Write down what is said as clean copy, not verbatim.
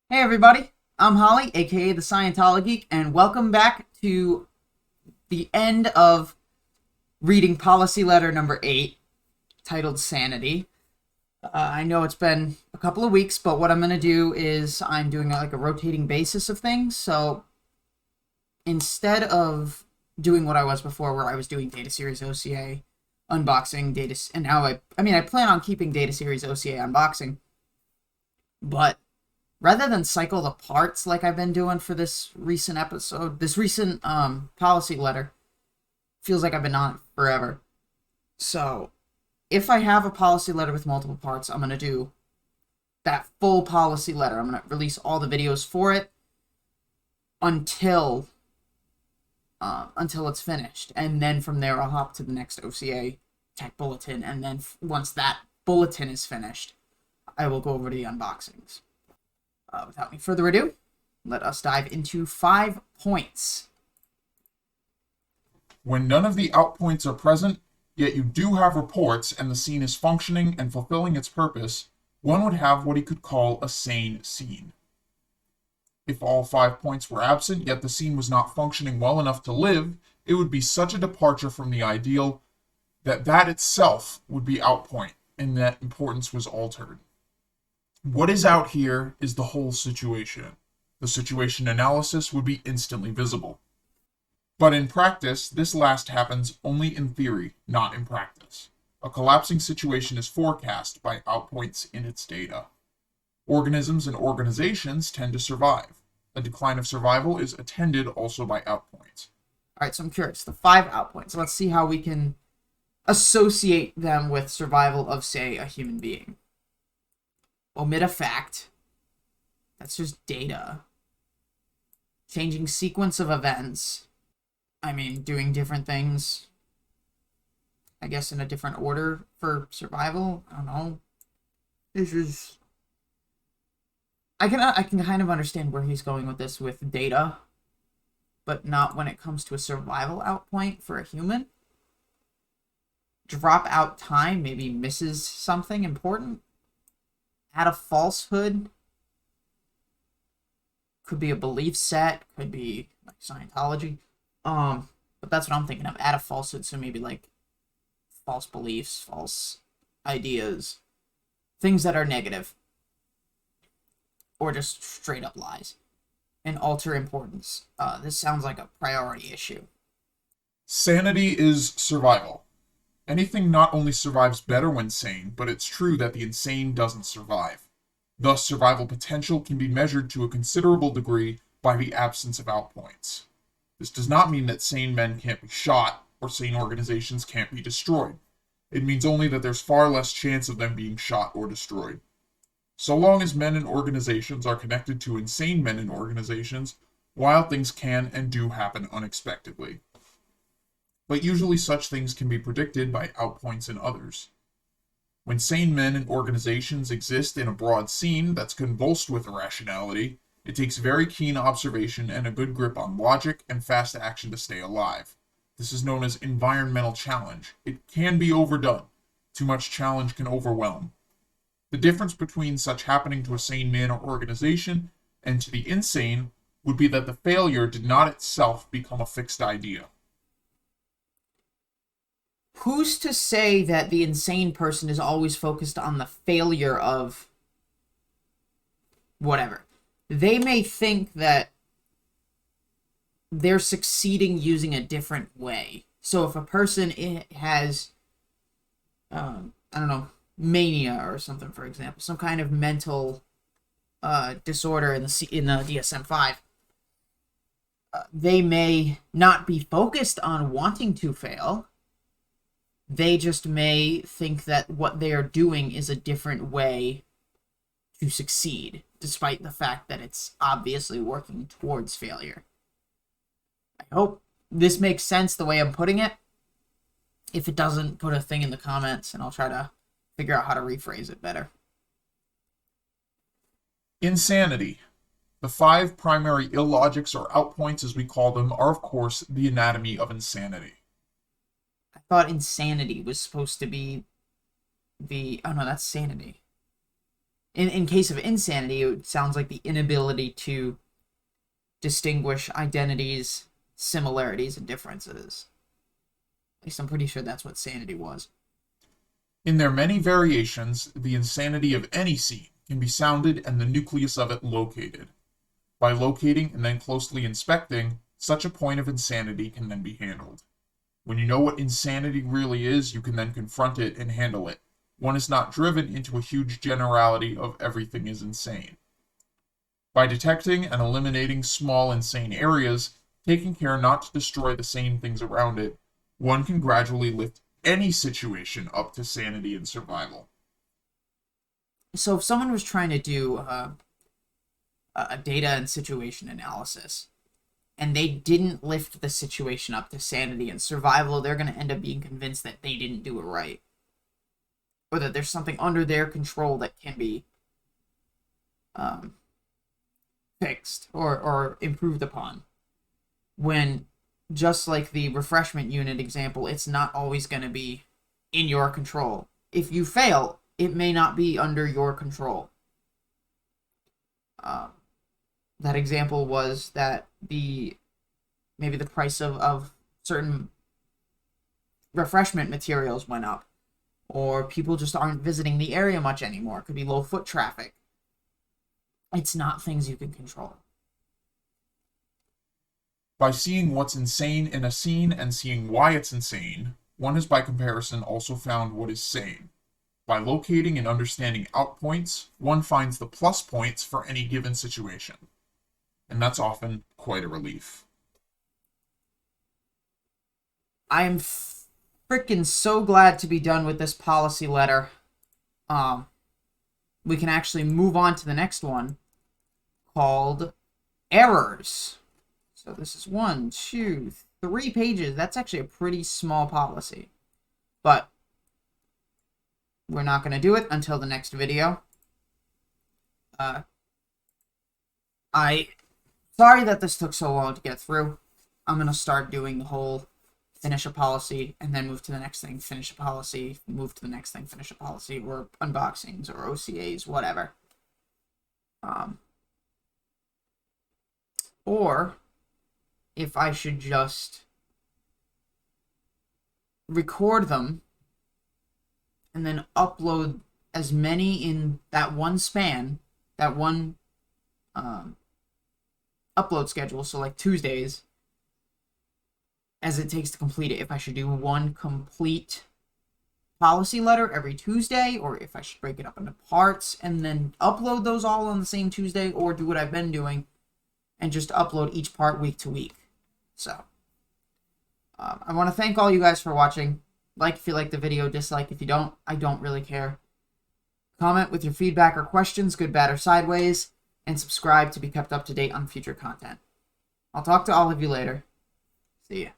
Hey everybody, I'm Holly, aka the Scientology Geek, and welcome back to the end of reading policy letter number 8, titled Sanity. I know it's been a couple of weeks, but what I'm going to do is I'm doing like a rotating basis of things, so instead of doing what I was before, where I was doing data series OCA, unboxing, data, and now I plan on keeping data series OCA unboxing, but rather than cycle the parts like I've been doing for this recent episode, this recent policy letter, feels like I've been on it forever. So, if I have a policy letter with multiple parts, I'm going to do that full policy letter. I'm going to release all the videos for it until it's finished. And then from there, I'll hop to the next OCA tech bulletin. And then once that bulletin is finished, I will go over to the unboxings. Without any further ado, let us dive into 5 points. When none of the outpoints are present, yet you do have reports and the scene is functioning and fulfilling its purpose, one would have what he could call a sane scene. If all 5 points were absent, yet the scene was not functioning well enough to live, it would be such a departure from the ideal that that itself would be outpoint, and that importance was altered. What is out here is the whole situation. The situation analysis would be instantly visible. But in practice, this last happens only in theory, not in practice. A collapsing situation is forecast by outpoints in its data. Organisms and organizations tend to survive. A decline of survival is attended also by outpoints. Alright, so I'm curious. The 5 outpoints. Let's see how we can associate them with survival of, say, a human being. Omit a fact. That's just data. Changing sequence of events. Doing different things, I guess, in a different order for survival. I don't know. This is... I can kind of understand where he's going with this with data, but not when it comes to a survival outpoint for a human. Drop out time maybe misses something important. Add a falsehood. Could be a belief set. Could be like Scientology. But that's what I'm thinking of. Add a falsehood, so maybe like false beliefs, false ideas, things that are negative, or just straight up lies, and alter importance. This sounds like a priority issue. Sanity is survival. Anything not only survives better when sane, but it's true that the insane doesn't survive. Thus, survival potential can be measured to a considerable degree by the absence of outpoints. This does not mean that sane men can't be shot or sane organizations can't be destroyed. It means only that there's far less chance of them being shot or destroyed. So long as men and organizations are connected to insane men and organizations, wild things can and do happen unexpectedly. But usually such things can be predicted by outpoints in others. When sane men and organizations exist in a broad scene that's convulsed with irrationality, it takes very keen observation and a good grip on logic and fast action to stay alive. This is known as environmental challenge. It can be overdone. Too much challenge can overwhelm. The difference between such happening to a sane man or organization and to the insane would be that the failure did not itself become a fixed idea. Who's to say that the insane person is always focused on the failure of whatever? They may think that they're succeeding using a different way. So if a person has, mania or something, for example, some kind of mental disorder in the DSM-5, they may not be focused on wanting to fail. They just may think that what they are doing is a different way to succeed, despite the fact that it's obviously working towards failure. I hope this makes sense the way I'm putting it. If it doesn't, put a thing in the comments and I'll try to figure out how to rephrase it better. Insanity. The 5 primary illogics or outpoints, as we call them, are of course the anatomy of insanity. I thought insanity was supposed to be oh no, that's sanity. In case of insanity, it sounds like the inability to distinguish identities, similarities, and differences. At least I'm pretty sure that's what sanity was. In their many variations, the insanity of any scene can be sounded and the nucleus of it located. By locating and then closely inspecting, such a point of insanity can then be handled. When you know what insanity really is, you can then confront it and handle it. One is not driven into a huge generality of everything is insane. By detecting and eliminating small insane areas, taking care not to destroy the same things around it, one can gradually lift any situation up to sanity and survival. So if someone was trying to do a data and situation analysis, and they didn't lift the situation up to sanity and survival, they're going to end up being convinced that they didn't do it right. Or that there's something under their control that can be fixed or improved upon. When, just like the refreshment unit example, it's not always going to be in your control. If you fail, it may not be under your control. That example was that maybe the price of certain refreshment materials went up, or people just aren't visiting the area much anymore. It could be low foot traffic. It's not things you can control. By seeing what's insane in a scene and seeing why it's insane, one has by comparison also found what is sane. By locating and understanding outpoints, one finds the plus points for any given situation. And that's often quite a relief. I'm freaking so glad to be done with this policy letter. We can actually move on to the next one, called errors. So this is 1, 2, 3 pages. That's actually a pretty small policy. But we're not going to do it until the next video. Sorry that this took so long to get through. I'm going to start doing the whole finish a policy and then move to the next thing, finish a policy, move to the next thing, finish a policy, or unboxings or OCAs, whatever. Or if I should just record them and then upload as many in that one span, that one upload schedule, so like Tuesdays, as it takes to complete it. If I should do one complete policy letter every Tuesday, or if I should break it up into parts and then upload those all on the same Tuesday, or do what I've been doing and just upload each part week to week. So, I want to thank all you guys for watching. Like if you like the video, dislike if you don't. I don't really care. Comment with your feedback or questions, good, bad, or sideways, and subscribe to be kept up to date on future content. I'll talk to all of you later. See ya.